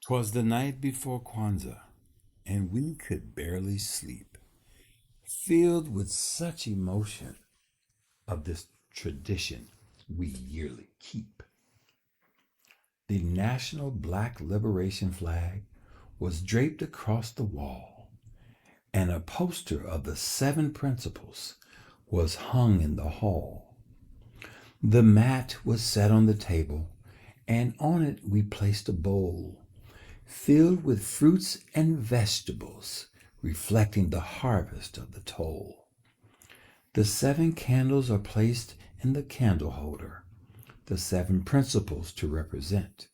'Twas the night before Kwanzaa, and we could barely sleep, filled with such emotion of this tradition we yearly keep. The national black liberation flag was draped across the wall, and a poster of the seven principles was hung in the hall. The mat was set on the table, and on it we placed a bowl filled with fruits and vegetables, reflecting the harvest of the toll. The seven candles are placed in the candle holder, the seven principles to represent.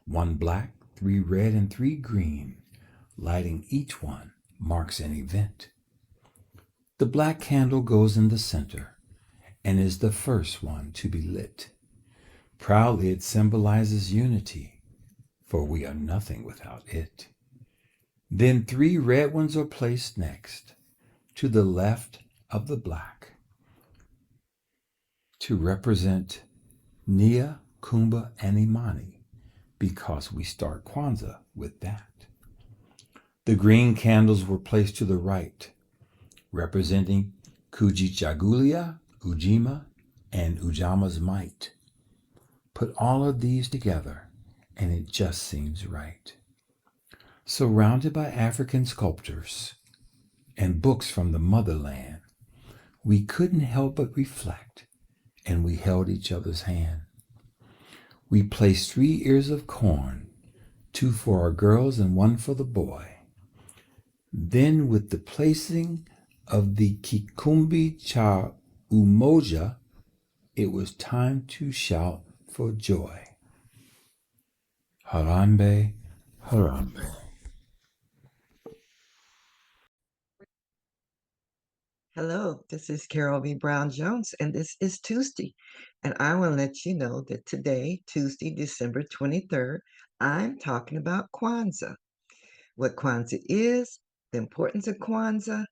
One black, three red, and three green, lighting each one marks an event. The black candle goes in the center and is the first one to be lit. Proudly it symbolizes unity, for we are nothing without it. Then three red ones are placed next, to the left of the black, to represent Nia, Kumba, and Imani, because we start Kwanzaa with that. The green candles were placed to the right, representing Kujichagulia, Ujima, and Ujama's might. Put all of these together, and it just seems right. Surrounded by African sculptors and books from the motherland, we couldn't help but reflect, and we held each other's hand. We placed 3 ears of corn, 2 for our girls and 1 for the boy. Then, with the placing of the Kikumbi cha Umoja, it was time to shout for joy. Harambe, Harambe. Hello, this is Carol B. Brown Jones, and this is Tuesday. And I want to let you know that today, Tuesday, December 23rd, I'm talking about Kwanzaa, what Kwanzaa is, the importance of Kwanzaa,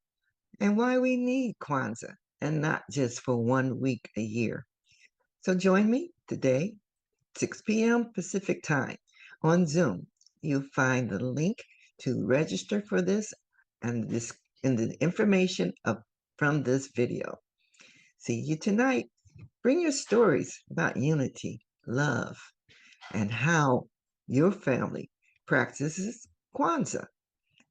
and why we need Kwanzaa, and not just for 1 week a year. So join me today, 6 p.m. Pacific Time on Zoom. You'll find the link to register for this and this in the information from this video. See you tonight. Bring your stories about unity, love, and how your family practices Kwanzaa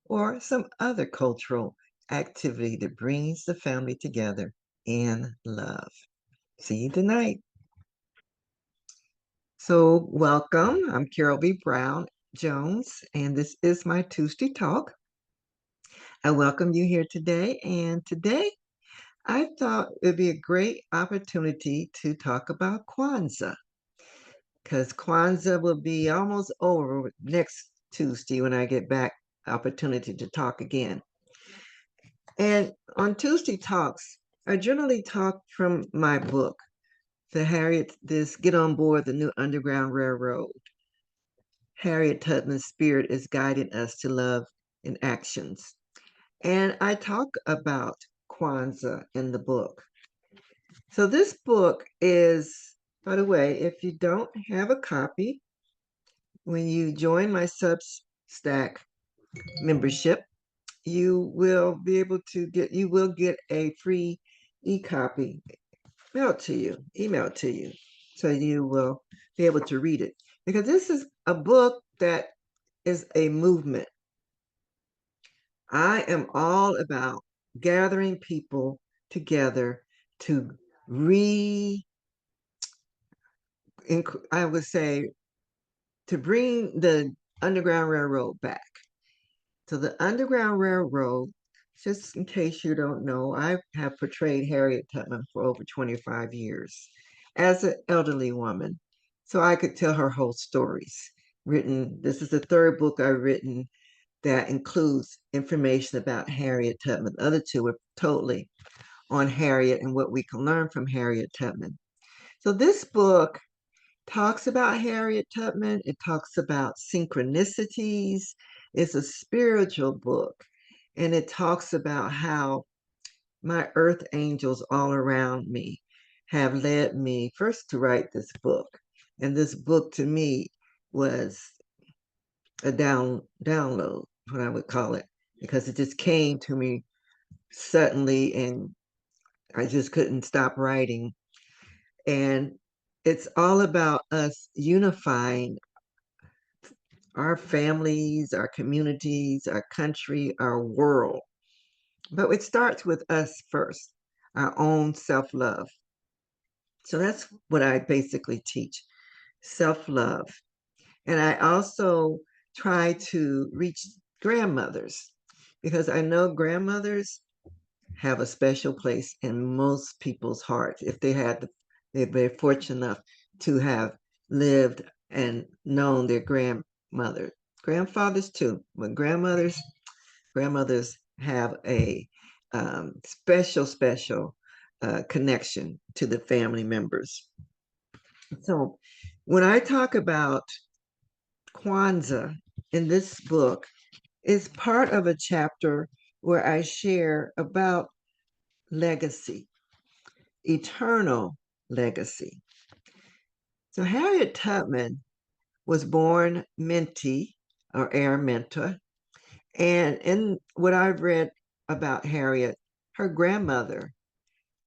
or some other cultural activity that brings the family together in love. See you tonight. So, welcome. I'm Carol B. Brown Jones, and this is my Tuesday Talk. I welcome you here today. And today, I thought it would be a great opportunity to talk about Kwanzaa because Kwanzaa will be almost over next Tuesday when I get back opportunity to talk again. And on Tuesday Talks, I generally talk from my book, the Harriet, this Get on Board the New Underground Railroad. Harriet Tubman's spirit is guiding us to love in actions. And I talk about Kwanzaa in the book. So this book is, by the way, if you don't have a copy, when you join my Substack membership, you will get a free e-copy emailed to you. So you will be able to read it. Because this is a book that is a movement. I am all about gathering people together to re I would say to bring the Underground Railroad back. So the Underground Railroad, just in case you don't know, I have portrayed Harriet Tubman for over 25 years as an elderly woman. So I could tell her whole stories. This is the third book I've written that includes information about Harriet Tubman. The other two were totally on Harriet and what we can learn from Harriet Tubman. So this book talks about Harriet Tubman. It talks about synchronicities. It's a spiritual book. And it talks about how my earth angels all around me have led me first to write this book. And this book to me was a download, what I would call it, because it just came to me suddenly and I just couldn't stop writing. And it's all about us unifying our families, our communities, our country, our world. But it starts with us first, our own self love. So that's what I basically teach, self love. And I also try to reach grandmothers because I know grandmothers have a special place in most people's hearts if if they're fortunate enough to have lived and known their grandmother. Grandfathers too, but grandmothers have a special connection to the family members. So when I talk about Kwanzaa in this book, is part of a chapter where I share about legacy, eternal legacy. So Harriet Tubman was born Minty or Araminta. And in what I've read about Harriet, her grandmother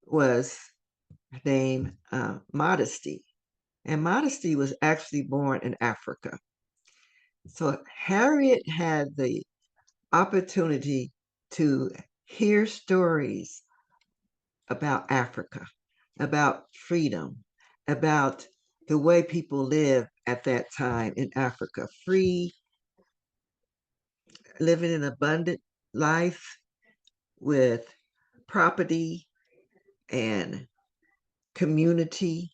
was named Modesty. And Modesty was actually born in Africa. So Harriet had the opportunity to hear stories about Africa, about freedom, about the way people lived at that time in Africa, free, living an abundant life with property and community.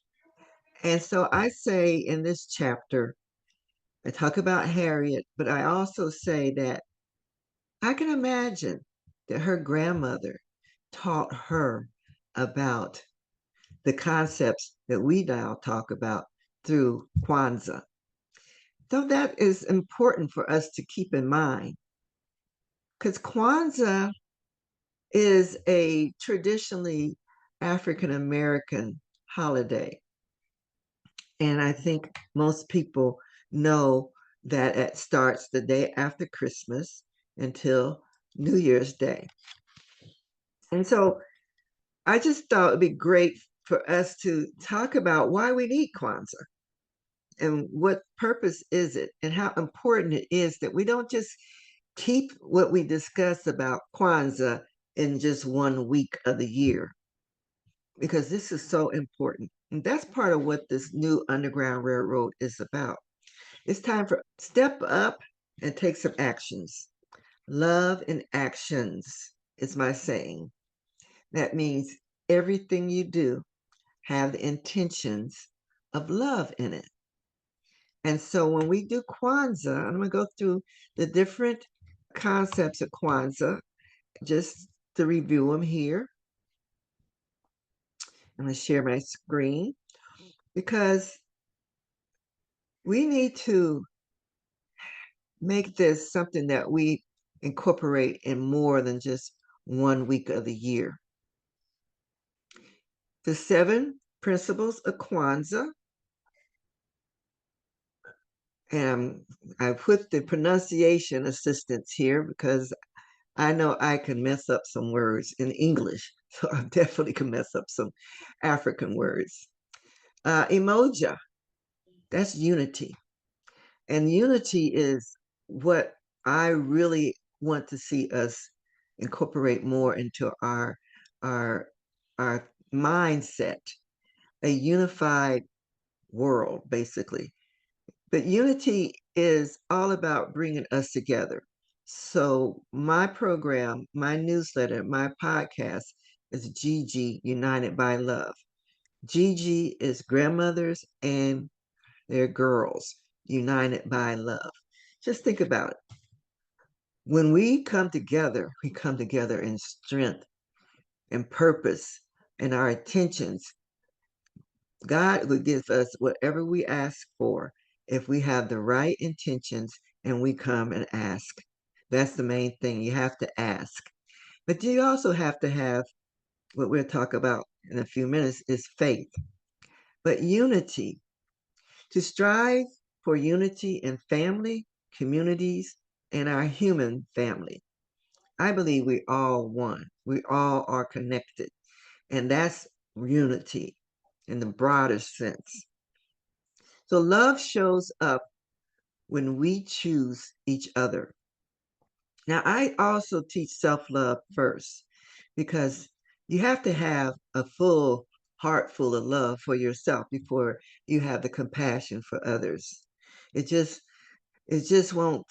And so I say in this chapter, I talk about Harriet, but I also say that I can imagine that her grandmother taught her about the concepts that we now talk about through Kwanzaa. So that is important for us to keep in mind because Kwanzaa is a traditionally African American holiday. And I think most people know that it starts the day after Christmas until New Year's Day. And so I just thought it'd be great for us to talk about why we need Kwanzaa and what purpose is it and how important it is that we don't just keep what we discuss about Kwanzaa in just 1 week of the year, because this is so important. And that's part of what this new Underground Railroad is about. It's time for step up and take some actions. Love in actions is my saying. That means everything you do have the intentions of love in it. And so when we do Kwanzaa, I'm going to go through the different concepts of Kwanzaa just to review them here. I'm going to share my screen because we need to make this something that we incorporate in more than just 1 week of the year. The 7 principles of Kwanzaa. And I put the pronunciation assistance here because I know I can mess up some words in English. So I definitely can mess up some African words. Emoja, that's unity. And unity is what I really want to see us incorporate more into our our mindset, a unified world, basically. But unity is all about bringing us together. So my program, my newsletter, my podcast is GG United by Love. GG is grandmothers and their girls united by love. Just think about it. When we come together in strength and purpose and our intentions. God will give us whatever we ask for if we have the right intentions and we come and ask. That's the main thing. You have to ask. But you also have to have what we'll talk about in a few minutes is faith. But unity, to strive for unity in family, communities, and our human family. I believe we all one. We all are connected. And that's unity in the broader sense. So love shows up when we choose each other. Now, I also teach self love first because you have to have a full heart full of love for yourself before you have the compassion for others. It just it just won't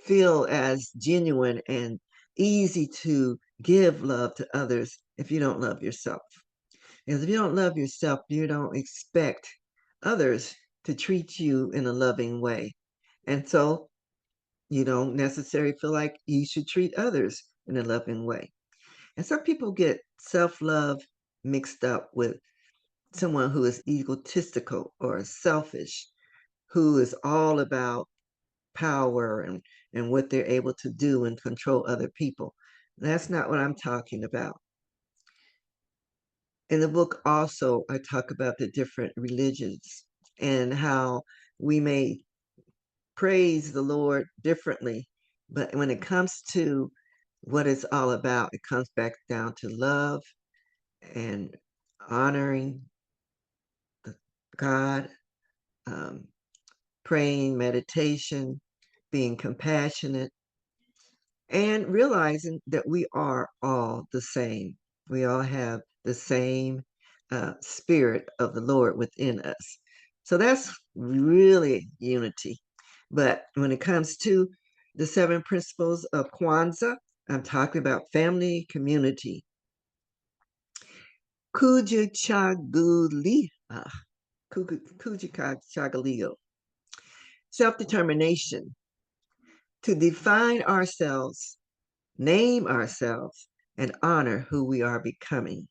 feel as genuine and easy to give love to others if you don't love yourself. Because if you don't love yourself, you don't expect others to treat you in a loving way. And so you don't necessarily feel like you should treat others in a loving way. And some people get self love mixed up with someone who is egotistical or selfish, who is all about power and what they're able to do and control other people. That's not what I'm talking about. In the book, also, I talk about the different religions and how we may praise the Lord differently. But when it comes to what it's all about, it comes back down to love and honoring God, um, praying, meditation, being compassionate, and realizing that we are all the same. We all have the same spirit of the Lord within us. So that's really unity. But when it comes to the seven principles of Kwanzaa, I'm talking about family, community. Kujichagulia, Kujichagulia, self-determination to define ourselves, name ourselves, and honor who we are becoming.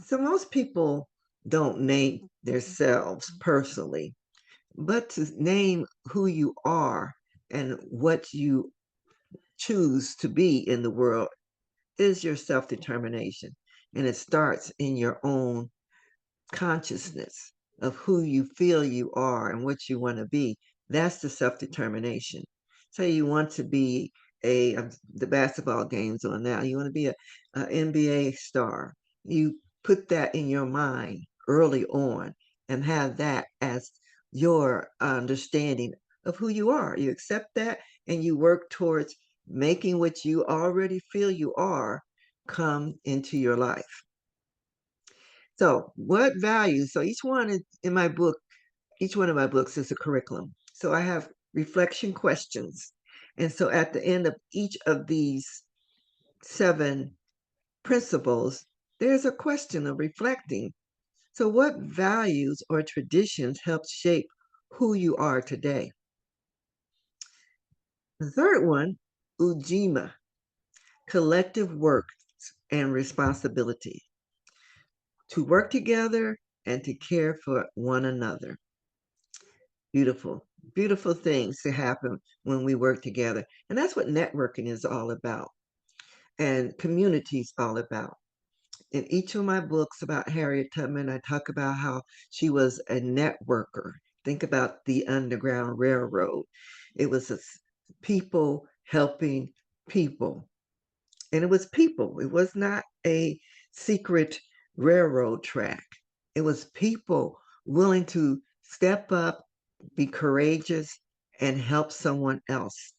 So most people don't name themselves personally, but to name who you are and what you choose to be in the world is your self determination. And it starts in your own consciousness of who you feel you are and what you want to be. That's the self determination. Say you want to be the basketball games on now. You want to be a NBA star. You put that in your mind early on and have that as your understanding of who you are. You accept that and you work towards making what you already feel you are come into your life. So, what values? So, each one in my book, each one of my books is a curriculum. So, I have reflection questions. And so, at the end of each of these seven principles, there's a question of reflecting. So, what values or traditions help shape who you are today? The third one, Ujima, collective work and responsibility, to work together and to care for one another. Beautiful, beautiful things to happen when we work together. And that's what networking is all about and community is all about. In each of my books about Harriet Tubman, I talk about how she was a networker. Think about the Underground Railroad. It was people helping people. And it was people. It was not a secret railroad track. It was people willing to step up, be courageous, and help someone else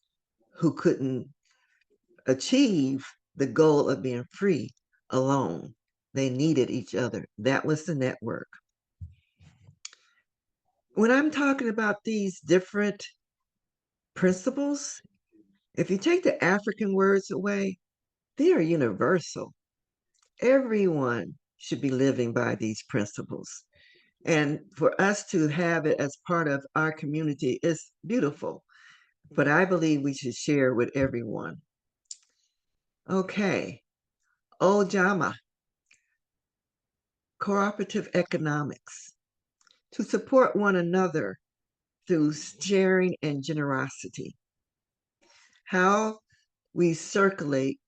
who couldn't achieve the goal of being free alone. They needed each other. That was the network. When I'm talking about these different principles, if you take the African words away, they are universal. Everyone should be living by these principles. And for us to have it as part of our community is beautiful. But I believe we should share with everyone. Okay, Ojama, cooperative economics, to support one another through sharing and generosity. How we circulate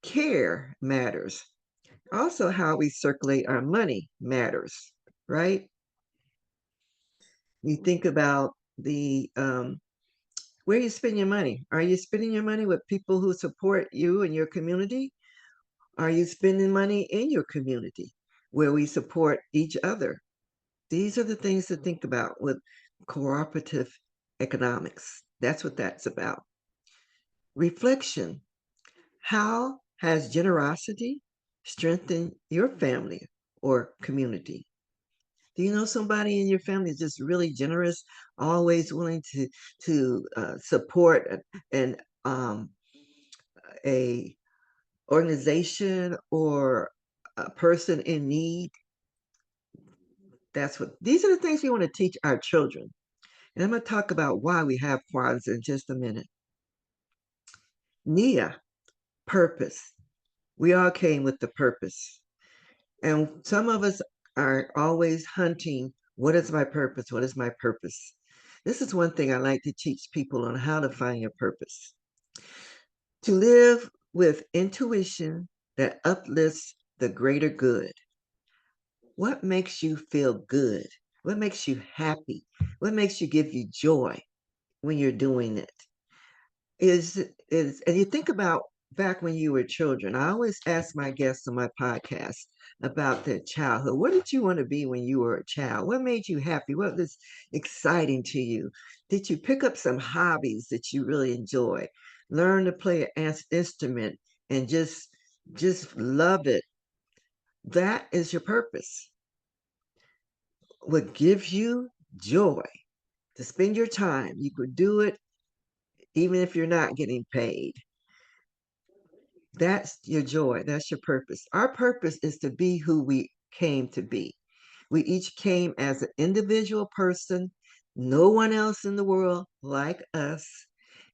care matters. Also, how we circulate our money matters, right? You think about the where you spend your money. Are you spending your money with people who support you and your community? Are you spending money in your community where we support each other? These are the things to think about with cooperative economics. That's what that's about. Reflection. How has generosity strengthened your family or community? Do you know somebody in your family is just really generous, always willing to support an a organization or a person in need? That's what these are the things we want to teach our children. And I'm going to talk about why we have Kwanzaa in just a minute. Nia, purpose. We all came with the purpose. And some of us are always hunting, what is my purpose? What is my purpose? This is one thing I like to teach people on how to find your purpose. To live with intuition that uplifts the greater good. What makes you feel good? What makes you happy? What makes you give you joy when you're doing it? And you think about back when you were children. I always ask my guests on my podcast about their childhood. What did you want to be when you were a child? What made you happy? What was exciting to you? Did you pick up some hobbies that you really enjoy? Learn to play an instrument and just love it. That is your purpose. What gives you joy to spend your time. You could do it even if you're not getting paid. That's your joy. That's your purpose. Our purpose is to be who we came to be. We each came as an individual person, no one else in the world like us,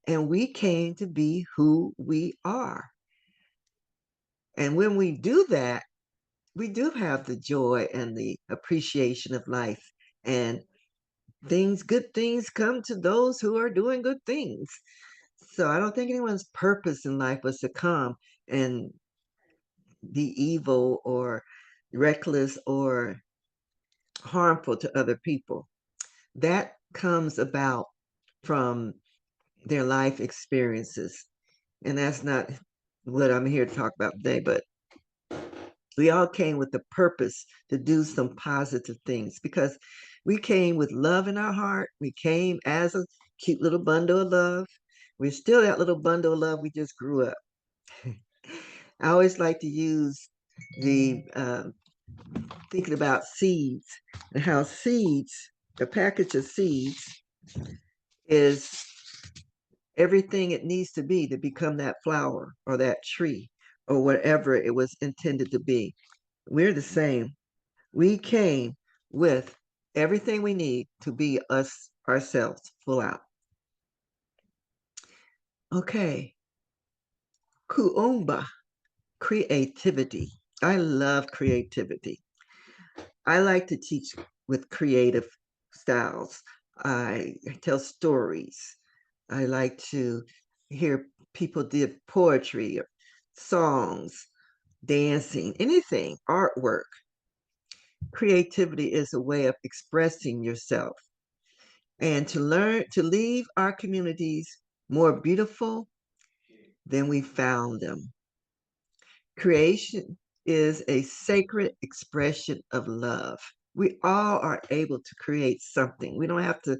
and we came to be who we are. And when we do that, we do have the joy and the appreciation of life. And good things come to those who are doing good things. So I don't think anyone's purpose in life was to come and be evil or reckless or harmful to other people. That comes about from their life experiences. And that's not what I'm here to talk about today, but we all came with the purpose to do some positive things because we came with love in our heart. We came as a cute little bundle of love. We're still that little bundle of love. We just grew up. I always like to use the thinking about seeds and how seeds, a package of seeds, is everything it needs to be to become that flower or that tree or whatever it was intended to be. We're the same. We came with everything we need to be us ourselves full out. Okay. Kuumba, creativity. I love creativity. I like to teach with creative styles. I tell stories. I like to hear people did poetry, songs, dancing, anything, artwork. Creativity is a way of expressing yourself and to learn to leave our communities more beautiful than we found them. Creation is a sacred expression of love. We all are able to create something. We don't have to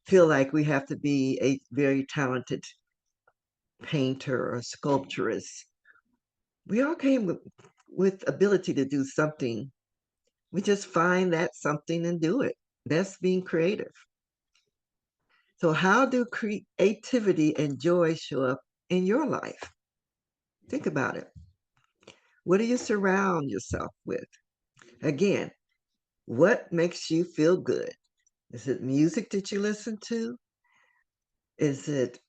feel like we have to be a very talented painter or sculpturist. We all came with ability to do something. We just find that something and do it. That's being creative. So, how do creativity and joy show up in your life? Think about it. What do you surround yourself with? Again, what makes you feel good? Is it music that you listen to? Is it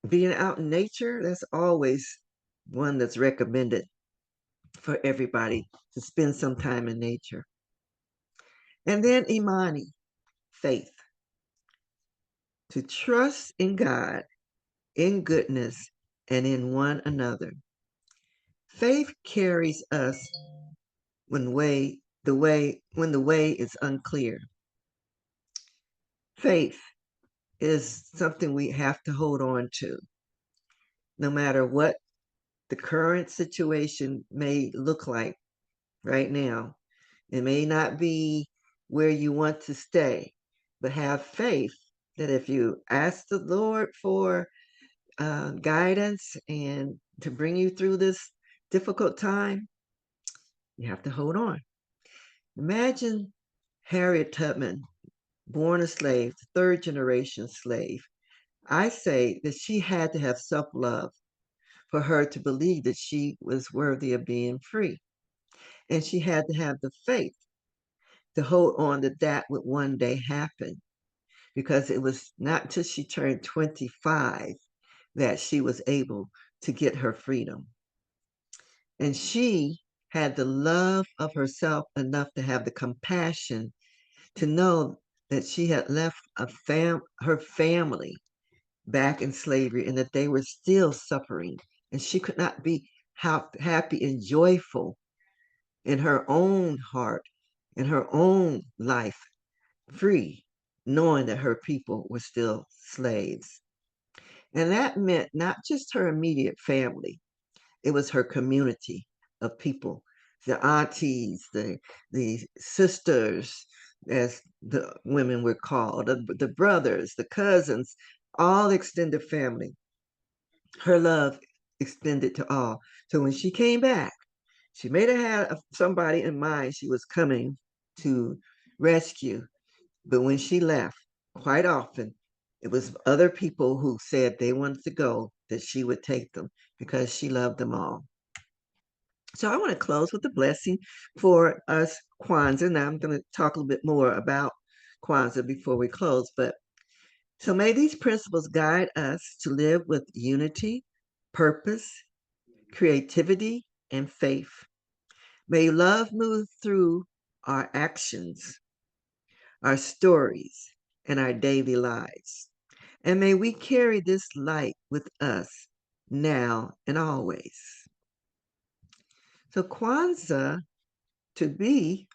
being out in nature? That's always one that's recommended for everybody to spend some time in nature. And then Imani, faith, to trust in God, in goodness, and in one another. Faith carries us when the way is unclear. Faith. is something we have to hold on to, no matter what the current situation may look like right now. It may not be where you want to stay, but have faith that if you ask the Lord for guidance and to bring you through this difficult time, you have to hold on. Imagine Harriet Tubman, born a slave, third generation slave. I say that she had to have self love for her to believe that she was worthy of being free. And she had to have the faith to hold on that that would one day happen because it was not until she turned 25 that she was able to get her freedom. And she had the love of herself enough to have the compassion to know that she had left her family back in slavery and that they were still suffering. And she could not be happy and joyful in her own heart, in her own life, free, knowing that her people were still slaves. And that meant not just her immediate family, it was her community of people, the aunties, the sisters, as the women were called, the brothers, the cousins, all extended family. Her love extended to all. So when she came back, she may have had somebody in mind she was coming to rescue, but when she left, quite often it was other people who said they wanted to go that she would take them because she loved them all. So I want to close with a blessing for us Kwanzaa. Now I'm going to talk a little bit more about Kwanzaa before we close, but so may these principles guide us to live with unity, purpose, creativity, and faith. May love move through our actions, our stories, and our daily lives. And may we carry this light with us now and always. So Kwanzaa to be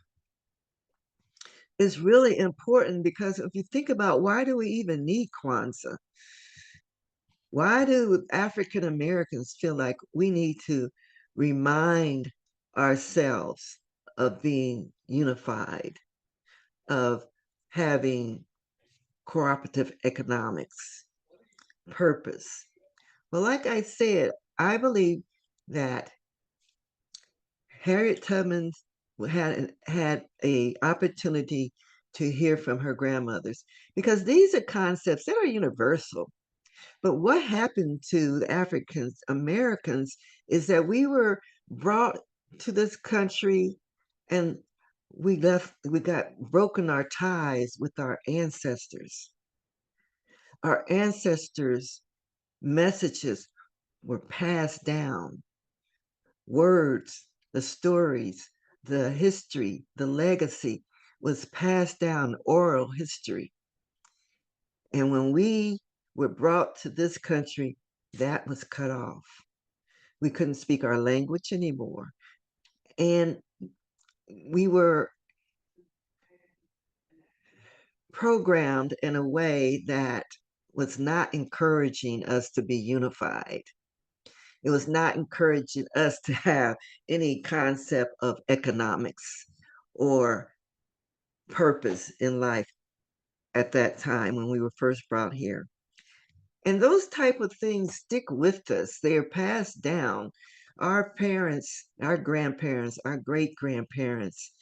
is really important because if you think about why do we even need Kwanzaa? Why do African Americans feel like we need to remind ourselves of being unified, of having cooperative economics, purpose? Well, like I said, I believe that Harriet Tubman had a opportunity to hear from her grandmothers because these are concepts that are universal. But what happened to the Africans Americans is that we were brought to this country and we got broken our ties with our ancestors. Our ancestors' messages were passed down, words, the stories, the history, the legacy was passed down, oral history. And when we were brought to this country, that was cut off. We couldn't speak our language anymore. And we were programmed in a way that was not encouraging us to be unified. It was not encouraging us to have any concept of economics or purpose in life at that time when we were first brought here. And those type of things stick with us. They are passed down. Our parents, our grandparents, our great grandparents,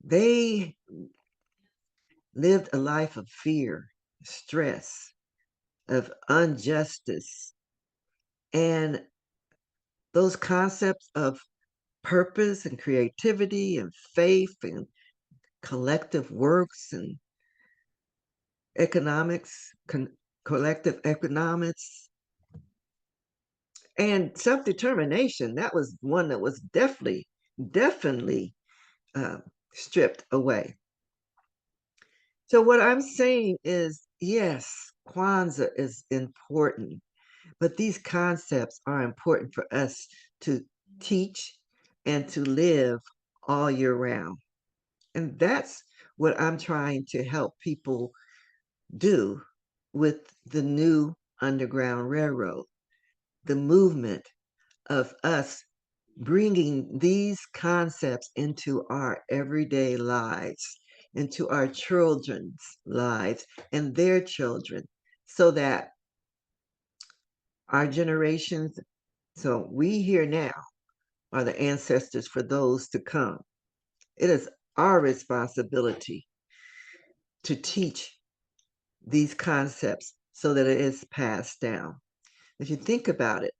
they lived a life of fear, stress, of injustice, and those concepts of purpose and creativity and faith and collective works and economics, collective economics, and self-determination. That was one that was definitely uh, stripped away. So what I'm saying is, yes, Kwanzaa is important, but these concepts are important for us to teach and to live all year round. And that's what I'm trying to help people do with the new Underground Railroad, the movement of us bringing these concepts into our everyday lives, into our children's lives and their children, so that our generations, so we here now are the ancestors for those to come. It is our responsibility to teach these concepts so that it is passed down. If you think about it,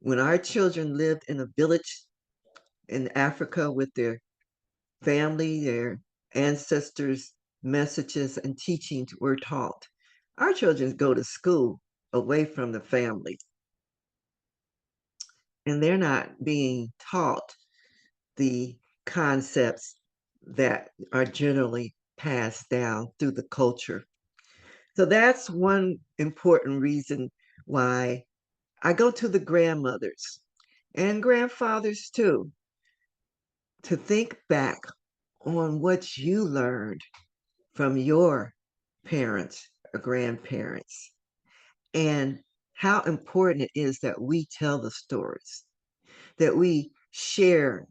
when our children lived in a village in Africa with their family, their ancestors' messages and teachings were taught. Our children go to school away from the family, and they're not being taught the concepts that are generally passed down through the culture. So that's one important reason why I go to the grandmothers and grandfathers too, to think back on what you learned from your parents or grandparents and how important it is that we tell the stories, that we share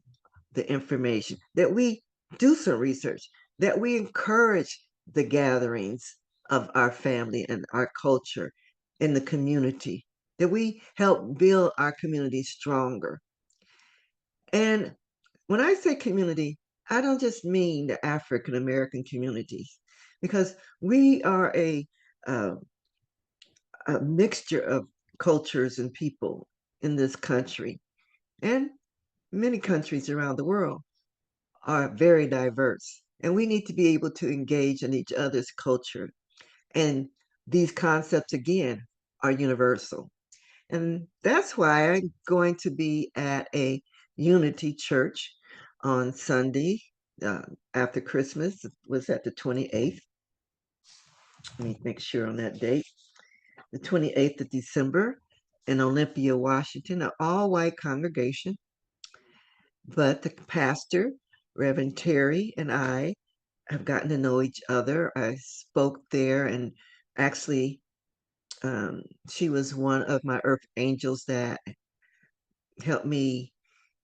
the information, that we do some research, that we encourage the gatherings of our family and our culture in the community, that we help build our community stronger. And when I say community, I don't just mean the African American communities, because we are uh, a mixture of cultures and people in this country, and many countries around the world are very diverse. And we need to be able to engage in each other's culture. And these concepts, again, are universal. And that's why I'm going to be at a Unity Church on Sunday uh, after Christmas. It was at the 28th. Let me make sure on that date. The 28th of December in Olympia, Washington, an all white congregation. But the pastor, Reverend Terry, and I have gotten to know each other. I spoke there, and actually, she was one of my earth angels that helped me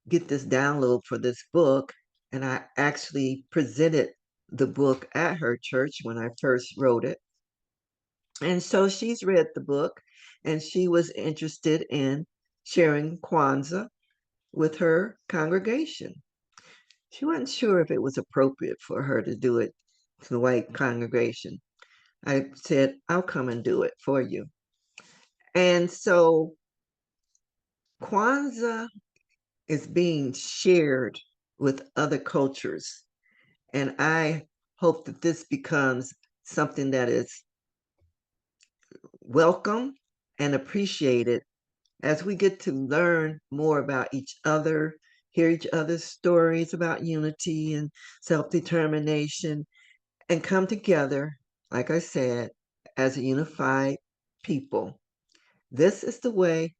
get this download for this book. And I actually presented the book at her church when I first wrote it. And so she's read the book and she was interested in sharing Kwanzaa with her congregation. She wasn't sure if it was appropriate for her to do it to the white congregation. I said, I'll come and do it for you. And so Kwanzaa is being shared with other cultures. And I hope that this becomes something that is welcome and appreciated as we get to learn more about each other, hear each other's stories about unity and self determination, and come together, like I said, as a unified people. This is the way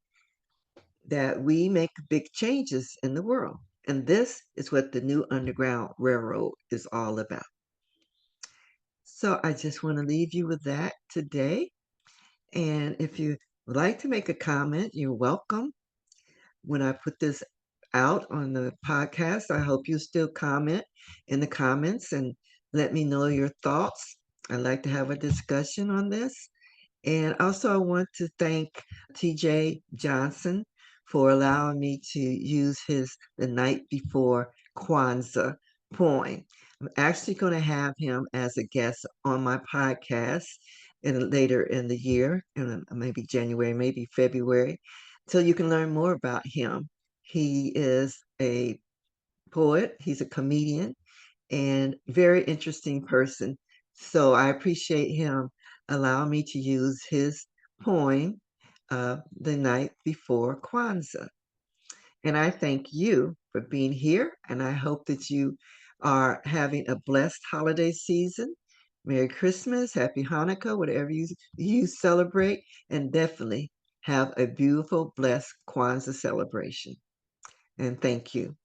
that we make big changes in the world. And this is what the new Underground Railroad is all about. So I just want to leave you with that today. And if you would like to make a comment, you're welcome. When I put this out on the podcast, I hope you still comment in the comments and let me know your thoughts. I'd like to have a discussion on this. And also, I want to thank TJ Johnson for allowing me to use his The Night Before Kwanzaa poem. I'm actually going to have him as a guest on my podcast later in the year, in maybe January, maybe February, so you can learn more about him. He is a poet, he's a comedian, and very interesting person. So I appreciate him allowing me to use his poem, The Night Before Kwanzaa. And I thank you for being here, and I hope that you are having a blessed holiday season. Merry Christmas, Happy Hanukkah, whatever you celebrate, and definitely have a beautiful, blessed Kwanzaa celebration. And thank you.